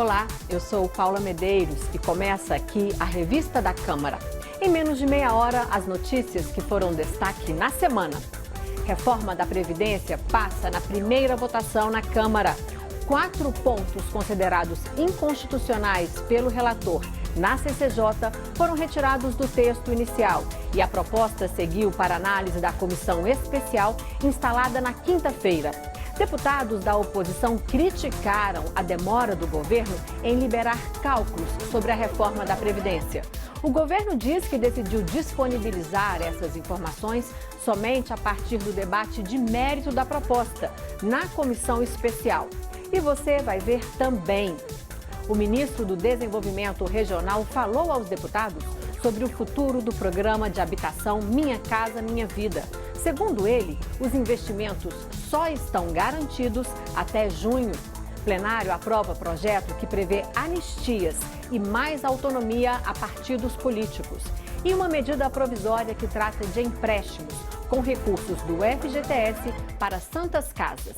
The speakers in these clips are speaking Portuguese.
Olá, eu sou Paula Medeiros e começa aqui a Revista da Câmara. Em menos de meia hora, as notícias que foram destaque na semana. Reforma da Previdência passa na primeira votação na Câmara. 4 pontos considerados inconstitucionais pelo relator na CCJ foram retirados do texto inicial e a proposta seguiu para análise da comissão especial instalada na quinta-feira. Deputados da oposição criticaram a demora do governo em liberar cálculos sobre a reforma da Previdência. O governo diz que decidiu disponibilizar essas informações somente a partir do debate de mérito da proposta na comissão especial. E você vai ver também. O ministro do Desenvolvimento Regional falou aos deputados sobre o futuro do programa de habitação Minha Casa Minha Vida. Segundo ele, os investimentos só estão garantidos até junho. O plenário aprova projeto que prevê anistias e mais autonomia a partidos políticos. E uma medida provisória que trata de empréstimos com recursos do FGTS para santas casas.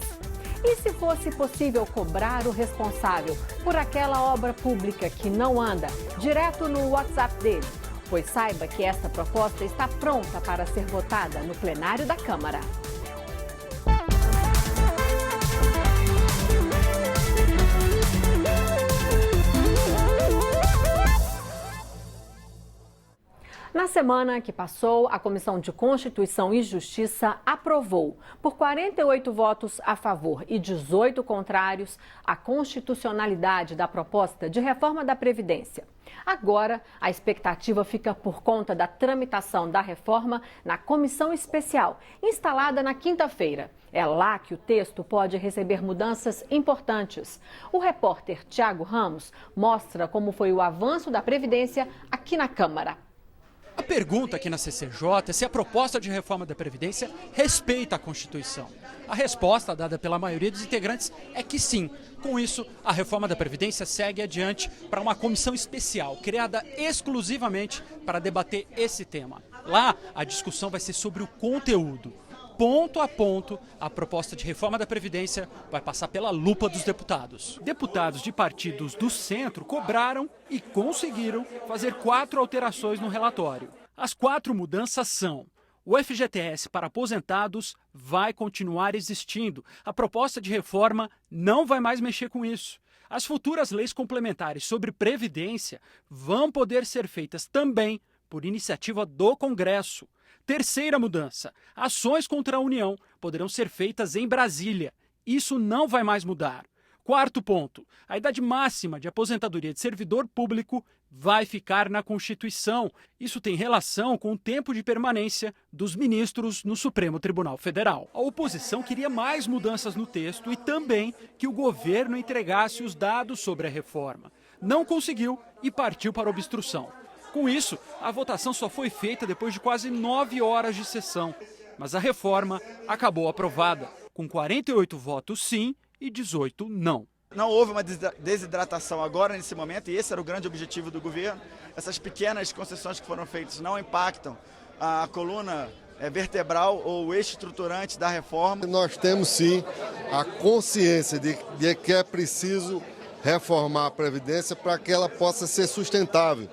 E se fosse possível cobrar o responsável por aquela obra pública que não anda, direto no WhatsApp dele? Pois saiba que esta proposta está pronta para ser votada no plenário da Câmara. Na semana que passou, a Comissão de Constituição e Justiça aprovou, por 48 votos a favor e 18 contrários, a constitucionalidade da proposta de reforma da Previdência. Agora, a expectativa fica por conta da tramitação da reforma na comissão especial, instalada na quinta-feira. É lá que o texto pode receber mudanças importantes. O repórter Tiago Ramos mostra como foi o avanço da Previdência aqui na Câmara. A pergunta aqui na CCJ é se a proposta de reforma da Previdência respeita a Constituição. A resposta dada pela maioria dos integrantes é que sim. Com isso, a reforma da Previdência segue adiante para uma comissão especial, criada exclusivamente para debater esse tema. Lá, a discussão vai ser sobre o conteúdo. Ponto a ponto, a proposta de reforma da Previdência vai passar pela lupa dos deputados. Deputados de partidos do centro cobraram e conseguiram fazer 4 alterações no relatório. As 4 mudanças são: o FGTS para aposentados vai continuar existindo. A proposta de reforma não vai mais mexer com isso. As futuras leis complementares sobre Previdência vão poder ser feitas também por iniciativa do Congresso. Terceira mudança: ações contra a União poderão ser feitas em Brasília. Isso não vai mais mudar. Quarto ponto: a idade máxima de aposentadoria de servidor público vai ficar na Constituição. Isso tem relação com o tempo de permanência dos ministros no Supremo Tribunal Federal. A oposição queria mais mudanças no texto e também que o governo entregasse os dados sobre a reforma. Não conseguiu e partiu para a obstrução. Com isso, a votação só foi feita depois de quase 9 horas de sessão. Mas a reforma acabou aprovada, com 48 votos sim e 18 não. Não houve uma desidratação agora, nesse momento, e esse era o grande objetivo do governo. Essas pequenas concessões que foram feitas não impactam a coluna vertebral ou o eixo estruturante da reforma. Nós temos sim a consciência de que é preciso reformar a Previdência para que ela possa ser sustentável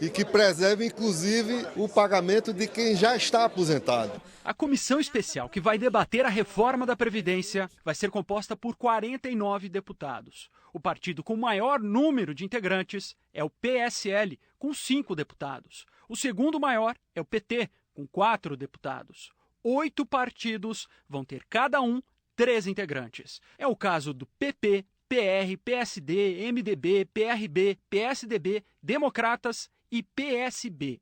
e que preserve, inclusive, o pagamento de quem já está aposentado. A comissão especial que vai debater a reforma da Previdência vai ser composta por 49 deputados. O partido com maior número de integrantes é o PSL, com 5 deputados. O segundo maior é o PT, com 4 deputados. 8 partidos vão ter cada um 3 integrantes. É o caso do PP, PR, PSD, MDB, PRB, PSDB, Democratas e PSB.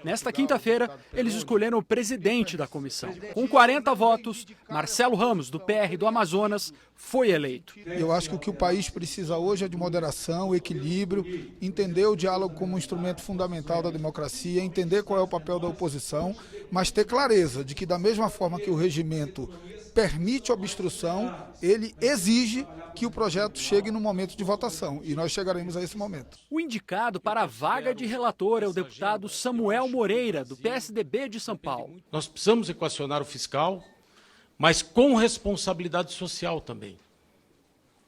Nesta quinta-feira, eles escolheram o presidente da comissão. Com 40 votos, Marcelo Ramos, do PR do Amazonas, foi eleito. Eu acho que o que o país precisa hoje é de moderação, equilíbrio, entender o diálogo como um instrumento fundamental da democracia, entender qual é o papel da oposição, mas ter clareza de que, da mesma forma que o regimento permite obstrução, ele exige que o projeto chegue no momento de votação, e nós chegaremos a esse momento. O indicado para a vaga de relator é o deputado Samuel Moreira, do PSDB de São Paulo. Nós precisamos equacionar o fiscal, mas com responsabilidade social também.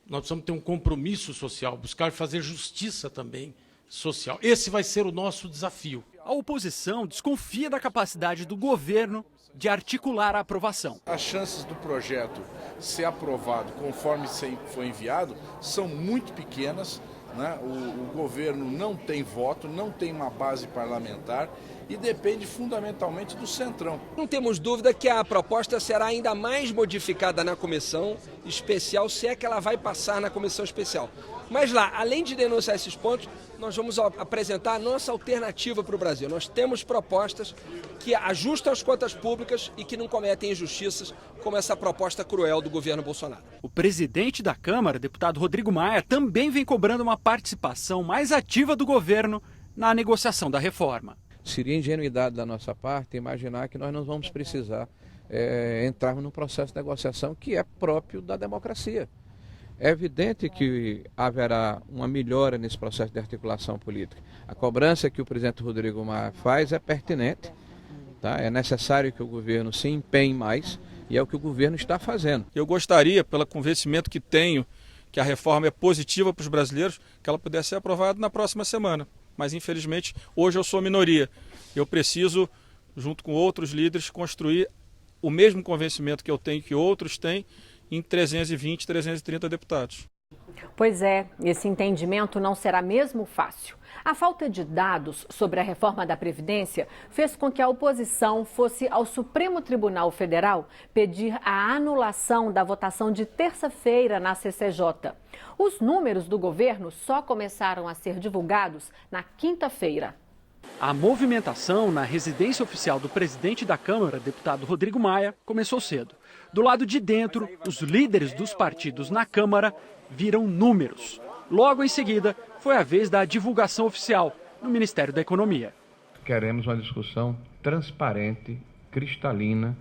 Nós precisamos ter um compromisso social, buscar fazer justiça também social. Esse vai ser o nosso desafio. A oposição desconfia da capacidade do governo de articular a aprovação. As chances do projeto ser aprovado conforme foi enviado são muito pequenas, né? O governo não tem voto, não tem uma base parlamentar e depende fundamentalmente do Centrão. Não temos dúvida que a proposta será ainda mais modificada na comissão especial, se é que ela vai passar na comissão especial. Mas lá, além de denunciar esses pontos, nós vamos apresentar a nossa alternativa para o Brasil. Nós temos propostas que ajustam as contas públicas e que não cometem injustiças, como essa proposta cruel do governo Bolsonaro. O presidente da Câmara, deputado Rodrigo Maia, também vem cobrando uma participação mais ativa do governo na negociação da reforma. Seria ingenuidade da nossa parte imaginar que nós não vamos precisar entrarmos num processo de negociação que é próprio da democracia. É evidente que haverá uma melhora nesse processo de articulação política. A cobrança que o presidente Rodrigo Maia faz é pertinente, tá? É necessário que o governo se empenhe mais e é o que o governo está fazendo. Eu gostaria, pelo convencimento que tenho, que a reforma é positiva para os brasileiros, que ela pudesse ser aprovada na próxima semana. Mas, infelizmente, hoje eu sou minoria. Eu preciso, junto com outros líderes, construir o mesmo convencimento que eu tenho, que outros têm, em 320, 330 deputados. Pois é, esse entendimento não será mesmo fácil. A falta de dados sobre a reforma da Previdência fez com que a oposição fosse ao Supremo Tribunal Federal pedir a anulação da votação de terça-feira na CCJ. Os números do governo só começaram a ser divulgados na quinta-feira. A movimentação na residência oficial do presidente da Câmara, deputado Rodrigo Maia, começou cedo. Do lado de dentro, os líderes dos partidos na Câmara viram números. Logo em seguida, foi a vez da divulgação oficial no Ministério da Economia. Queremos uma discussão transparente, cristalina,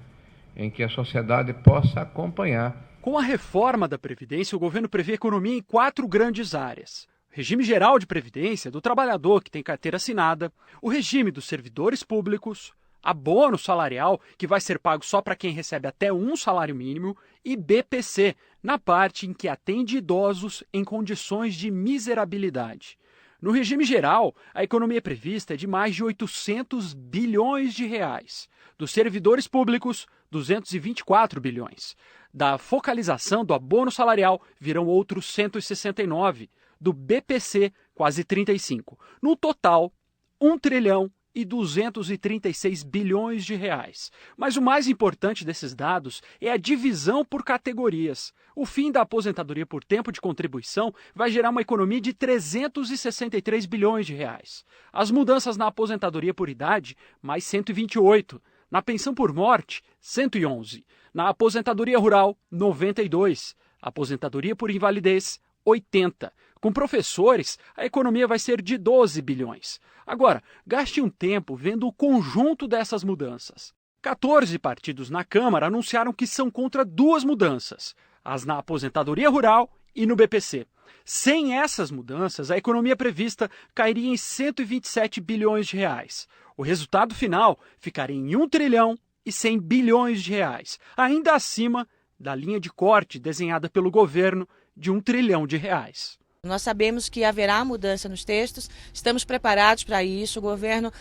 em que a sociedade possa acompanhar. Com a reforma da Previdência, o governo prevê economia em 4 grandes áreas. Regime geral de previdência do trabalhador que tem carteira assinada, o regime dos servidores públicos, abono salarial, que vai ser pago só para quem recebe até um salário mínimo, e BPC, na parte em que atende idosos em condições de miserabilidade. No regime geral, a economia prevista é de mais de 800 bilhões de reais. Dos servidores públicos, 224 bilhões. Da focalização do abono salarial, virão outros 169. Do BPC, quase 35. No total, 1 trilhão e 236 bilhões de reais. Mas o mais importante desses dados é a divisão por categorias. O fim da aposentadoria por tempo de contribuição vai gerar uma economia de 363 bilhões de reais. As mudanças na aposentadoria por idade, mais 128. Na pensão por morte, 111. Na aposentadoria rural, 92. Aposentadoria por invalidez, 80. Com professores, a economia vai ser de 12 bilhões. Agora, gaste um tempo vendo o conjunto dessas mudanças. 14 partidos na Câmara anunciaram que são contra 2 mudanças, as na aposentadoria rural e no BPC. Sem essas mudanças, a economia prevista cairia em 127 bilhões de reais. O resultado final ficaria em 1 trilhão e 100 bilhões de reais, ainda acima da linha de corte desenhada pelo governo de 1 trilhão de reais. Nós sabemos que haverá mudança nos textos, estamos preparados para isso, o governo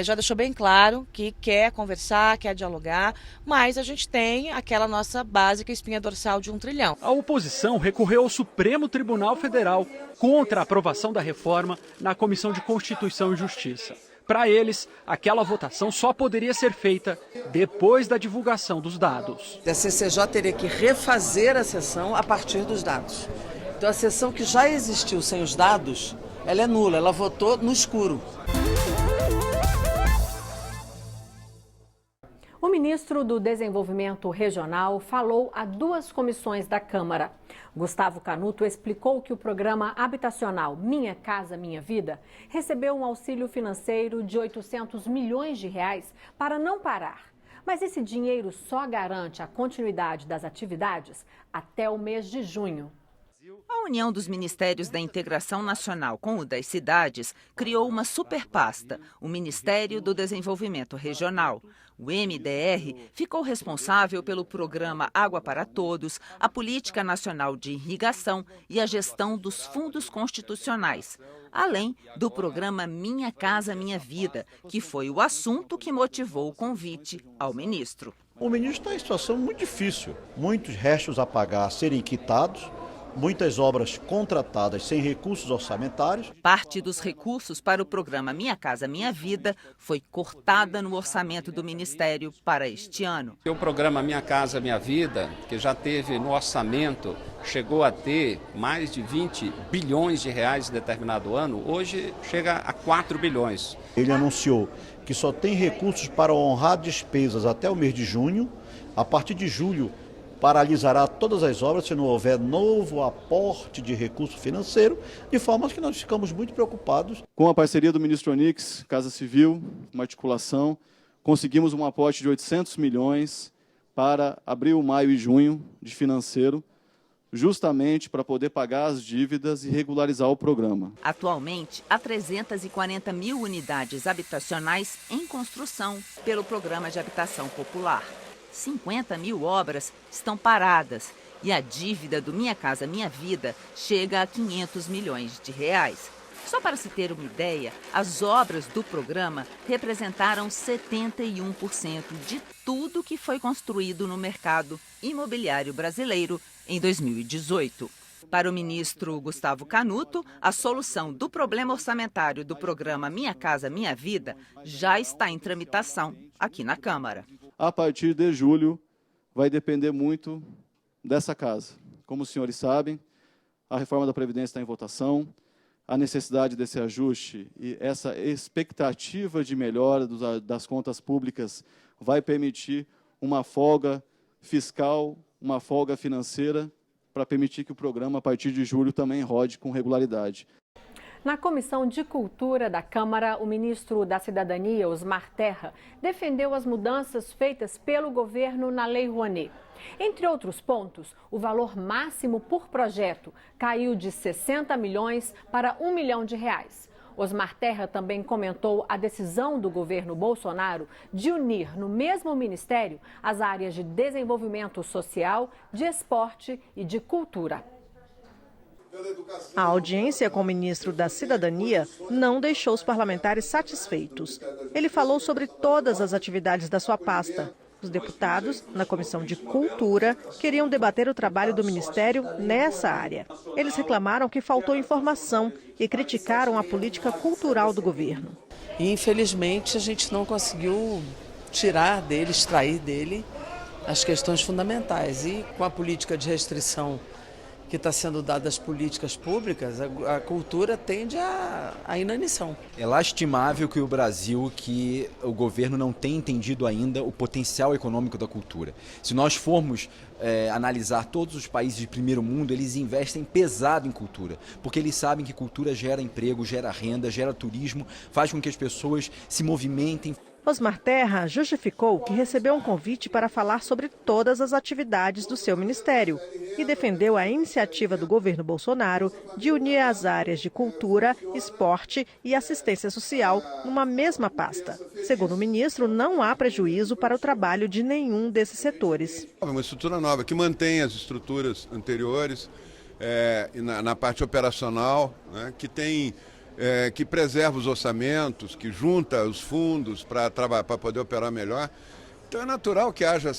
já deixou bem claro que quer conversar, quer dialogar, mas a gente tem aquela nossa básica espinha dorsal de 1 trilhão. A oposição recorreu ao Supremo Tribunal Federal contra a aprovação da reforma na Comissão de Constituição e Justiça. Para eles, aquela votação só poderia ser feita depois da divulgação dos dados. A CCJ teria que refazer a sessão a partir dos dados. Então a sessão que já existiu sem os dados, ela é nula, ela votou no escuro. O ministro do Desenvolvimento Regional falou a 2 comissões da Câmara. Gustavo Canuto explicou que o programa habitacional Minha Casa Minha Vida recebeu um auxílio financeiro de 800 milhões de reais para não parar. Mas esse dinheiro só garante a continuidade das atividades até o mês de junho. A união dos Ministérios da Integração Nacional com o das cidades criou uma superpasta, o Ministério do Desenvolvimento Regional. O MDR ficou responsável pelo programa Água para Todos, a Política Nacional de Irrigação e a gestão dos fundos constitucionais, além do programa Minha Casa Minha Vida, que foi o assunto que motivou o convite ao ministro. O ministro está em situação muito difícil, muitos restos a pagar a serem quitados, muitas obras contratadas sem recursos orçamentários. Parte dos recursos para o programa Minha Casa Minha Vida foi cortada no orçamento do Ministério para este ano. O programa Minha Casa Minha Vida, que já teve no orçamento, chegou a ter mais de 20 bilhões de reais em determinado ano, hoje chega a 4 bilhões. Ele anunciou que só tem recursos para honrar despesas até o mês de junho. A partir de julho, paralisará todas as obras se não houver novo aporte de recurso financeiro, de forma que nós ficamos muito preocupados. Com a parceria do ministro Onix, Casa Civil, uma articulação, conseguimos um aporte de 800 milhões para abril, maio e junho de financeiro, justamente para poder pagar as dívidas e regularizar o programa. Atualmente, há 340 mil unidades habitacionais em construção pelo Programa de Habitação Popular. 50 mil obras estão paradas e a dívida do Minha Casa Minha Vida chega a 500 milhões de reais. Só para se ter uma ideia, as obras do programa representaram 71% de tudo que foi construído no mercado imobiliário brasileiro em 2018. Para o ministro Gustavo Canuto, a solução do problema orçamentário do programa Minha Casa Minha Vida já está em tramitação aqui na Câmara. A partir de julho, vai depender muito dessa casa. Como os senhores sabem, a reforma da Previdência está em votação, a necessidade desse ajuste e essa expectativa de melhora das contas públicas vai permitir uma folga fiscal, uma folga financeira, para permitir que o programa, a partir de julho, também rode com regularidade. Na Comissão de Cultura da Câmara, o ministro da Cidadania, Osmar Terra, defendeu as mudanças feitas pelo governo na Lei Rouanet. Entre outros pontos, o valor máximo por projeto caiu de 60 milhões para 1 milhão de reais. Osmar Terra também comentou a decisão do governo Bolsonaro de unir no mesmo ministério as áreas de desenvolvimento social, de esporte e de cultura. A audiência com o ministro da Cidadania não deixou os parlamentares satisfeitos. Ele falou sobre todas as atividades da sua pasta. Os deputados, na Comissão de Cultura, queriam debater o trabalho do Ministério nessa área. Eles reclamaram que faltou informação e criticaram a política cultural do governo. Infelizmente, a gente não conseguiu extrair dele as questões fundamentais. E com a política de restrição que está sendo dada às políticas públicas, a cultura tende à inanição. É lastimável que o governo não tenha entendido ainda o potencial econômico da cultura. Se nós formos analisar todos os países de primeiro mundo, eles investem pesado em cultura, porque eles sabem que cultura gera emprego, gera renda, gera turismo, faz com que as pessoas se movimentem. Osmar Terra justificou que recebeu um convite para falar sobre todas as atividades do seu ministério e defendeu a iniciativa do governo Bolsonaro de unir as áreas de cultura, esporte e assistência social numa mesma pasta. Segundo o ministro, não há prejuízo para o trabalho de nenhum desses setores. É uma estrutura nova que mantém as estruturas anteriores na parte operacional, né, que preserva os orçamentos, que junta os fundos para poder operar melhor. Então é natural que haja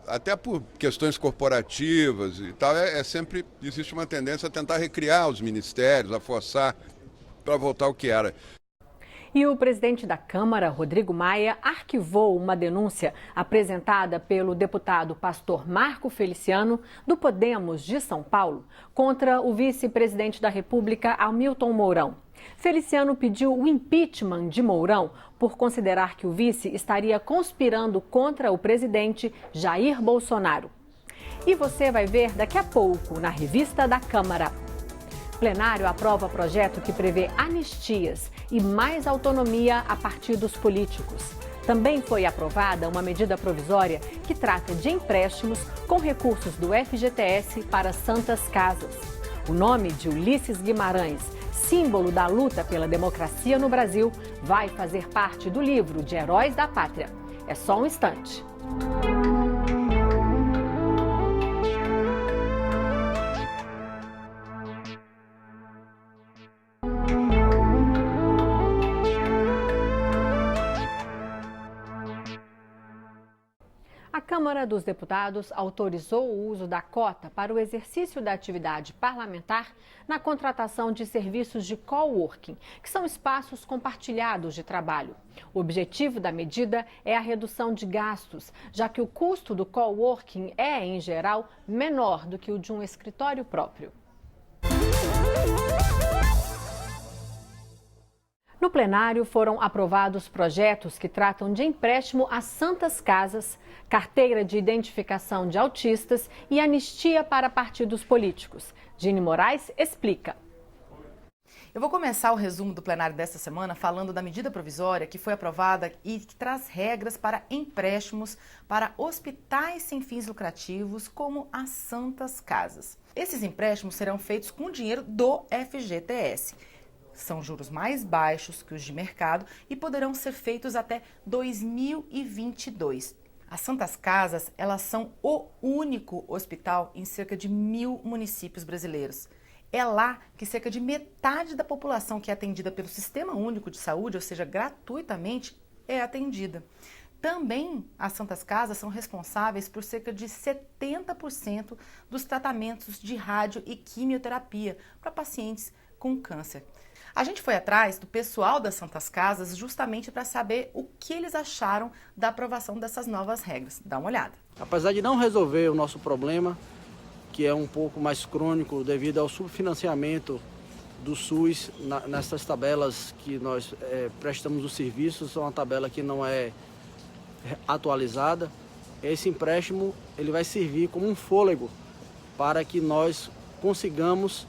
até por questões corporativas e tal, sempre existe uma tendência a tentar recriar os ministérios, a forçar para voltar ao que era. E o presidente da Câmara, Rodrigo Maia, arquivou uma denúncia apresentada pelo deputado pastor Marco Feliciano, do Podemos de São Paulo, contra o vice-presidente da República, Hamilton Mourão. Feliciano pediu o impeachment de Mourão por considerar que o vice estaria conspirando contra o presidente Jair Bolsonaro. E você vai ver daqui a pouco na Revista da Câmara. Plenário aprova projeto que prevê anistias e mais autonomia a partidos políticos. Também foi aprovada uma medida provisória que trata de empréstimos com recursos do FGTS para santas casas. O nome de Ulisses Guimarães, símbolo da luta pela democracia no Brasil, vai fazer parte do livro de Heróis da Pátria. É só um instante. A Câmara dos Deputados autorizou o uso da cota para o exercício da atividade parlamentar na contratação de serviços de coworking, que são espaços compartilhados de trabalho. O objetivo da medida é a redução de gastos, já que o custo do coworking é, em geral, menor do que o de um escritório próprio. No plenário foram aprovados projetos que tratam de empréstimo às santas casas, carteira de identificação de autistas e anistia para partidos políticos. Dini Moraes explica. Eu vou começar o resumo do plenário desta semana falando da medida provisória que foi aprovada e que traz regras para empréstimos para hospitais sem fins lucrativos, como as santas casas. Esses empréstimos serão feitos com dinheiro do FGTS. São juros mais baixos que os de mercado e poderão ser feitos até 2022. As Santas Casas, elas são o único hospital em cerca de 1.000 municípios brasileiros. É lá que cerca de metade da população que é atendida pelo Sistema Único de Saúde, ou seja, gratuitamente, é atendida. Também as Santas Casas são responsáveis por cerca de 70% dos tratamentos de rádio e quimioterapia para pacientes com câncer. A gente foi atrás do pessoal das Santas Casas justamente para saber o que eles acharam da aprovação dessas novas regras. Dá uma olhada. Apesar de não resolver o nosso problema, que é um pouco mais crônico devido ao subfinanciamento do SUS nessas tabelas que nós prestamos os serviços, é uma tabela que não é atualizada, esse empréstimo ele vai servir como um fôlego para que nós consigamos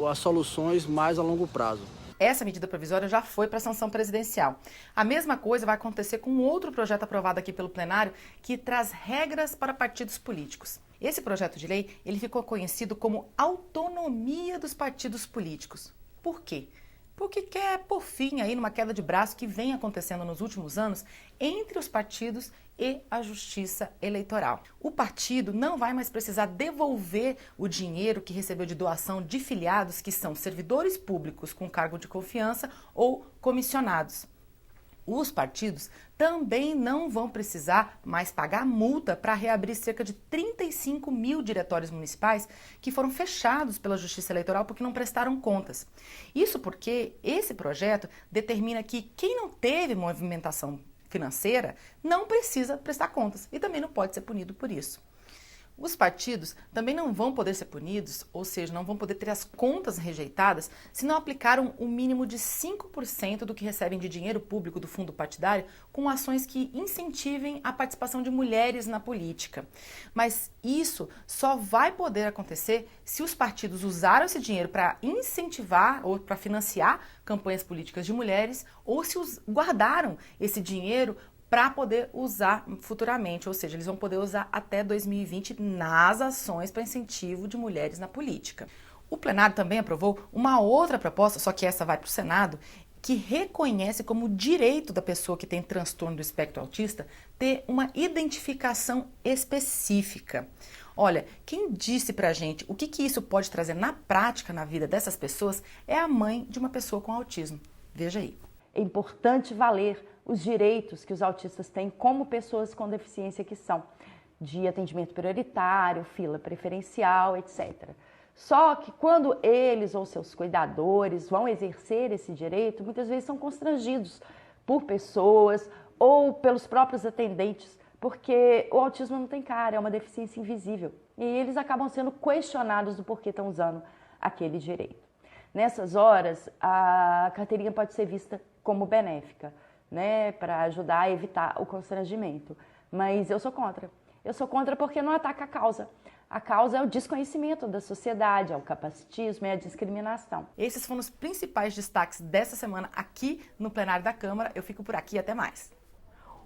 as soluções mais a longo prazo. Essa medida provisória já foi para a sanção presidencial. A mesma coisa vai acontecer com outro projeto aprovado aqui pelo plenário que traz regras para partidos políticos. Esse projeto de lei ele ficou conhecido como autonomia dos partidos políticos. Por quê? Porque quer pôr fim aí numa queda de braço que vem acontecendo nos últimos anos entre os partidos e a justiça eleitoral. O partido não vai mais precisar devolver o dinheiro que recebeu de doação de filiados que são servidores públicos com cargo de confiança ou comissionados. Os partidos também não vão precisar mais pagar multa para reabrir cerca de 35 mil diretórios municipais que foram fechados pela Justiça Eleitoral porque não prestaram contas. Isso porque esse projeto determina que quem não teve movimentação financeira não precisa prestar contas e também não pode ser punido por isso. Os partidos também não vão poder ser punidos, ou seja, não vão poder ter as contas rejeitadas se não aplicaram o mínimo de 5% do que recebem de dinheiro público do fundo partidário com ações que incentivem a participação de mulheres na política. Mas isso só vai poder acontecer se os partidos usaram esse dinheiro para incentivar ou para financiar campanhas políticas de mulheres ou se guardaram esse dinheiro para poder usar futuramente, ou seja, eles vão poder usar até 2020 nas ações para incentivo de mulheres na política. O plenário também aprovou uma outra proposta, só que essa vai para o Senado, que reconhece como direito da pessoa que tem transtorno do espectro autista ter uma identificação específica. Olha, quem disse pra gente o que isso pode trazer na prática na vida dessas pessoas é a mãe de uma pessoa com autismo. Veja aí. É importante valer os direitos que os autistas têm como pessoas com deficiência que são, de atendimento prioritário, fila preferencial, etc. Só que quando eles ou seus cuidadores vão exercer esse direito, muitas vezes são constrangidos por pessoas ou pelos próprios atendentes, porque o autismo não tem cara, é uma deficiência invisível. E eles acabam sendo questionados do porquê estão usando aquele direito. Nessas horas, a carteirinha pode ser vista como benéfica, né, para ajudar a evitar o constrangimento. Mas eu sou contra. Eu sou contra porque não ataca a causa. A causa é o desconhecimento da sociedade, é o capacitismo, é a discriminação. Esses foram os principais destaques dessa semana aqui no plenário da Câmara. Eu fico por aqui, até mais.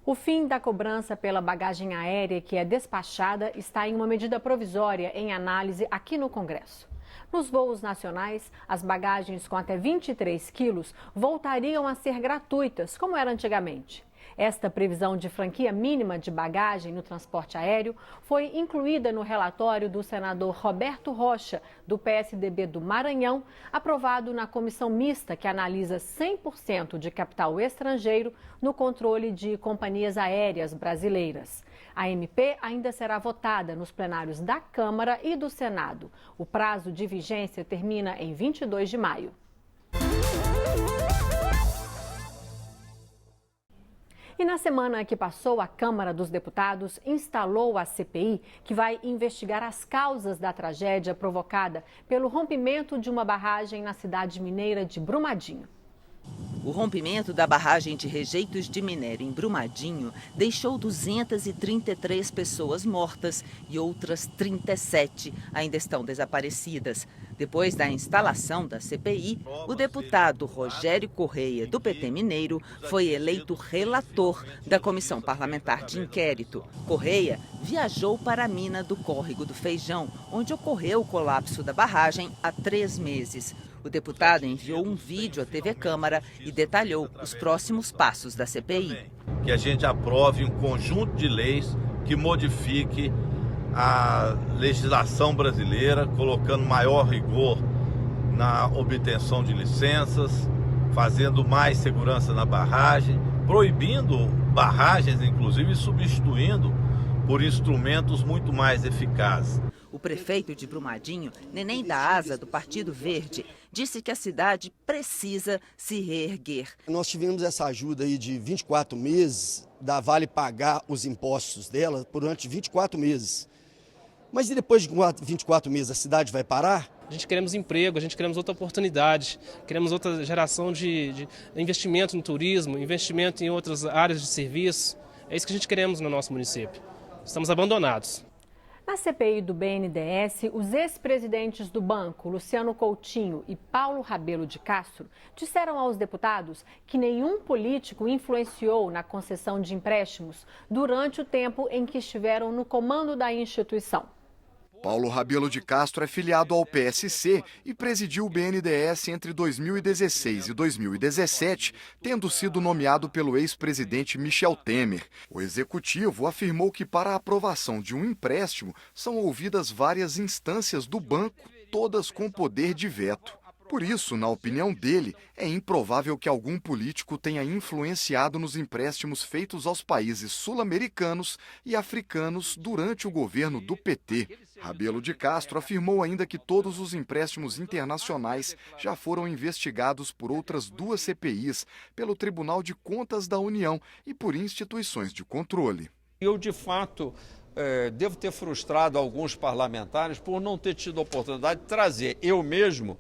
O fim da cobrança pela bagagem aérea que é despachada está em uma medida provisória em análise aqui no Congresso. Nos voos nacionais, as bagagens com até 23 quilos voltariam a ser gratuitas, como era antigamente. Esta previsão de franquia mínima de bagagem no transporte aéreo foi incluída no relatório do senador Roberto Rocha, do PSDB do Maranhão, aprovado na comissão mista que analisa 100% de capital estrangeiro no controle de companhias aéreas brasileiras. A MP ainda será votada nos plenários da Câmara e do Senado. O prazo de vigência termina em 22 de maio. E na semana que passou, a Câmara dos Deputados instalou a CPI, que vai investigar as causas da tragédia provocada pelo rompimento de uma barragem na cidade mineira de Brumadinho. O rompimento da barragem de rejeitos de minério em Brumadinho deixou 233 pessoas mortas e outras 37 ainda estão desaparecidas. Depois da instalação da CPI, o deputado Rogério Correia, do PT Mineiro, foi eleito relator da comissão parlamentar de inquérito. Correia viajou para a mina do Córrego do Feijão, onde ocorreu o colapso da barragem há 3 meses. O deputado enviou um vídeo à TV Câmara e detalhou os próximos passos da CPI. Que a gente aprove um conjunto de leis que modifique a legislação brasileira, colocando maior rigor na obtenção de licenças, fazendo mais segurança na barragem, proibindo barragens, inclusive, e substituindo por instrumentos muito mais eficazes. O prefeito de Brumadinho, Neném da Asa, do Partido Verde, disse que a cidade precisa se reerguer. Nós tivemos essa ajuda aí de 24 meses, da Vale pagar os impostos dela durante 24 meses. Mas e depois de 24 meses a cidade vai parar? A gente queremos emprego, a gente queremos outra oportunidade, queremos outra geração de investimento no turismo, investimento em outras áreas de serviço. É isso que a gente queremos no nosso município. Estamos abandonados. Na CPI do BNDES, os ex-presidentes do banco, Luciano Coutinho e Paulo Rabelo de Castro, disseram aos deputados que nenhum político influenciou na concessão de empréstimos durante o tempo em que estiveram no comando da instituição. Paulo Rabelo de Castro é filiado ao PSC e presidiu o BNDES entre 2016 e 2017, tendo sido nomeado pelo ex-presidente Michel Temer. O executivo afirmou que para a aprovação de um empréstimo são ouvidas várias instâncias do banco, todas com poder de veto. Por isso, na opinião dele, é improvável que algum político tenha influenciado nos empréstimos feitos aos países sul-americanos e africanos durante o governo do PT. Rabelo de Castro afirmou ainda que todos os empréstimos internacionais já foram investigados por outras 2 CPIs, pelo Tribunal de Contas da União e por instituições de controle. Eu, de fato, devo ter frustrado alguns parlamentares por não ter tido a oportunidade de trazer eu mesmo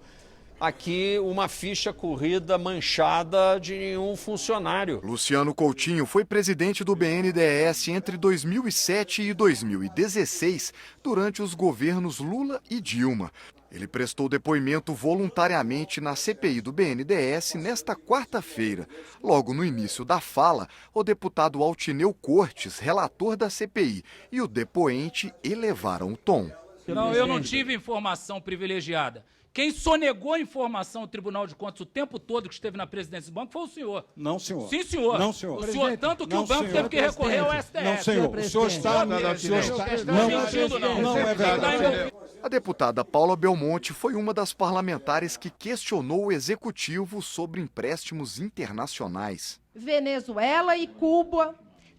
aqui uma ficha corrida manchada de nenhum funcionário. Luciano Coutinho foi presidente do BNDES entre 2007 e 2016, durante os governos Lula e Dilma. Ele prestou depoimento voluntariamente na CPI do BNDES nesta quarta-feira. Logo no início da fala, o deputado Altineu Cortes, relator da CPI, e o depoente elevaram o tom. Não, eu não tive informação privilegiada. Quem sonegou a informação ao Tribunal de Contas o tempo todo que esteve na presidência do banco foi o senhor. Não, senhor. Sim, senhor. Não, senhor. O senhor, tanto que o banco teve que recorrer ao STF. Não, senhor. O senhor está... Não é verdade. A deputada Paula Belmonte foi uma das parlamentares que questionou o executivo sobre empréstimos internacionais. Venezuela e Cuba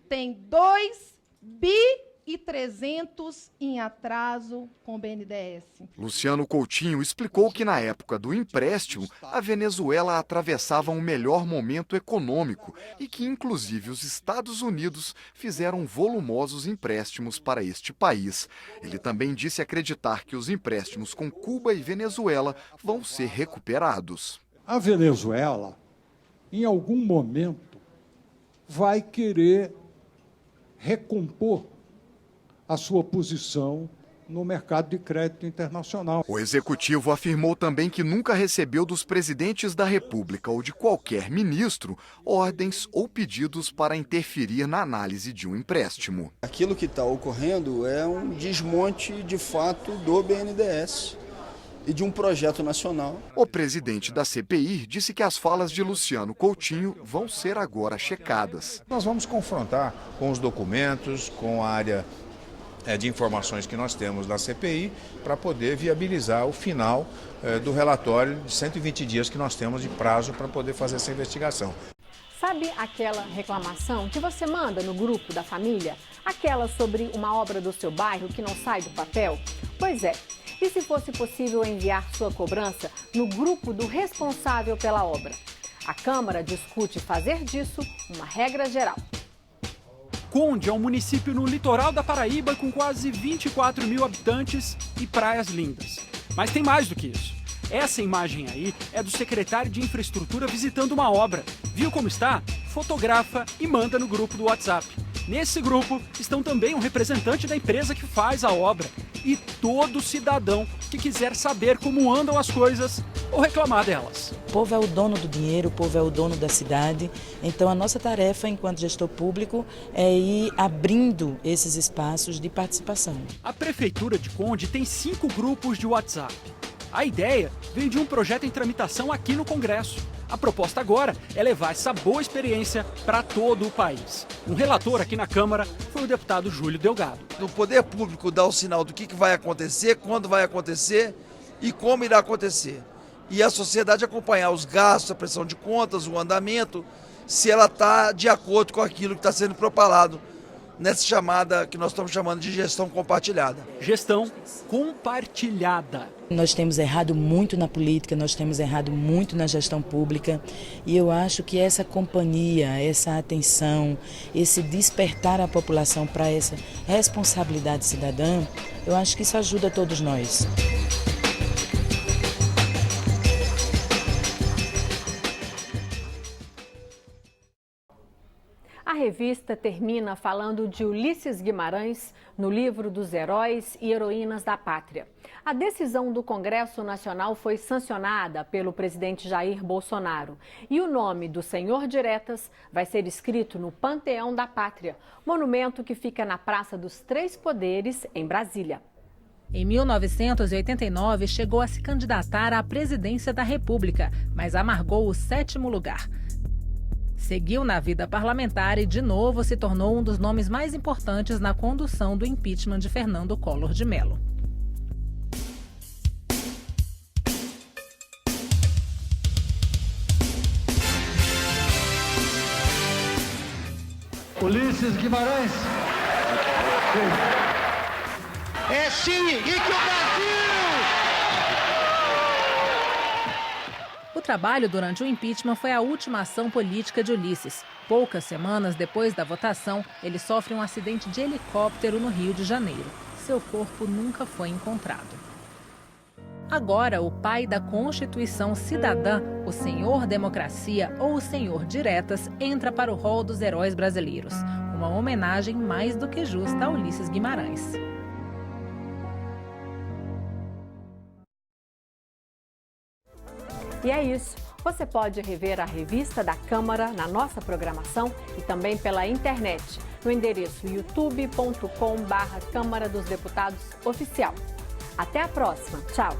têm 2,3 em atraso com o BNDES. Luciano Coutinho explicou que na época do empréstimo, a Venezuela atravessava um melhor momento econômico e que inclusive os Estados Unidos fizeram volumosos empréstimos para este país. Ele também disse acreditar que os empréstimos com Cuba e Venezuela vão ser recuperados. A Venezuela, em algum momento, vai querer recompor a sua posição no mercado de crédito internacional. O executivo afirmou também que nunca recebeu dos presidentes da República ou de qualquer ministro ordens ou pedidos para interferir na análise de um empréstimo. Aquilo que está ocorrendo é um desmonte de fato do BNDES e de um projeto nacional. O presidente da CPI disse que as falas de Luciano Coutinho vão ser agora checadas. Nós vamos confrontar com os documentos, com a área de informações que nós temos na CPI para poder viabilizar o final do relatório de 120 dias que nós temos de prazo para poder fazer essa investigação. Sabe aquela reclamação que você manda no grupo da família? Aquela sobre uma obra do seu bairro que não sai do papel? Pois é. E se fosse possível enviar sua cobrança no grupo do responsável pela obra? A Câmara discute fazer disso uma regra geral. Conde é um município no litoral da Paraíba com quase 24 mil habitantes e praias lindas. Mas tem mais do que isso. Essa imagem aí é do secretário de Infraestrutura visitando uma obra. Viu como está? Fotografa e manda no grupo do WhatsApp. Nesse grupo estão também um representante da empresa que faz a obra e todo cidadão que quiser saber como andam as coisas ou reclamar delas. O povo é o dono do dinheiro, o povo é o dono da cidade, então a nossa tarefa enquanto gestor público é ir abrindo esses espaços de participação. A Prefeitura de Conde tem 5 grupos de WhatsApp. A ideia vem de um projeto em tramitação aqui no Congresso. A proposta agora é levar essa boa experiência para todo o país. Um relator aqui na Câmara foi o deputado Júlio Delgado. O poder público dá o sinal do que vai acontecer, quando vai acontecer e como irá acontecer. E a sociedade acompanhar os gastos, a pressão de contas, o andamento, se ela está de acordo com aquilo que está sendo propalado nessa chamada que nós estamos chamando de gestão compartilhada. Gestão compartilhada. Nós temos errado muito na política, nós temos errado muito na gestão pública e eu acho que essa companhia, essa atenção, esse despertar a população para essa responsabilidade cidadã, eu acho que isso ajuda todos nós. A revista termina falando de Ulisses Guimarães no livro dos heróis e heroínas da pátria. A decisão do Congresso Nacional foi sancionada pelo presidente Jair Bolsonaro e o nome do Senhor Diretas vai ser escrito no Panteão da Pátria, monumento que fica na Praça dos Três Poderes, em Brasília. Em 1989, chegou a se candidatar à presidência da República, mas amargou o 7º lugar. Seguiu na vida parlamentar e, de novo, se tornou um dos nomes mais importantes na condução do impeachment de Fernando Collor de Mello. Ulisses Guimarães. É sim, e que o Brasil! O trabalho durante o impeachment foi a última ação política de Ulisses. Poucas semanas depois da votação, ele sofre um acidente de helicóptero no Rio de Janeiro. Seu corpo nunca foi encontrado. Agora, o pai da Constituição Cidadã, o Senhor Democracia ou o Senhor Diretas, entra para o rol dos heróis brasileiros. Uma homenagem mais do que justa a Ulisses Guimarães. E é isso. Você pode rever a revista da Câmara na nossa programação e também pela internet, no endereço youtube.com/Câmara dos Deputados Oficial. Até a próxima. Tchau!